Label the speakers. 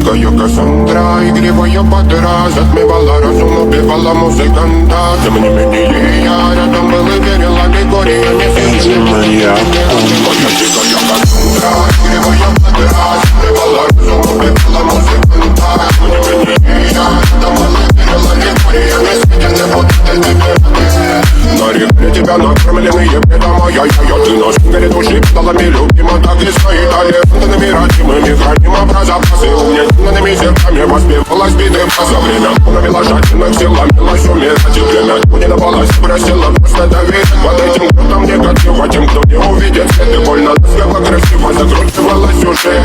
Speaker 1: Дикая Кассандра, игривая подра, затмевала разум, убивала музыканта. Тем не менее я рядом был и верил, аллегория не сильна. Дикая Кассандра, игривая подра, затмевала разум, убивала музыканта. Тем не менее я рядом был и верил, аллегория не сильна. Вот это тебе. На реке тебя накормленные бедом, ай-яй-яй. Ты наш горит души педалами, любима, так и свои талентами родимыми. Храним образопасы, угнетенными зерками воспевалась битым. За время навела жадных сил, ломилась умирать. И время не давалось, просила просто доверить. Под этим крутом негатива, тем, кто не увидит свет. И больно, ласково, красиво закручивалась уже.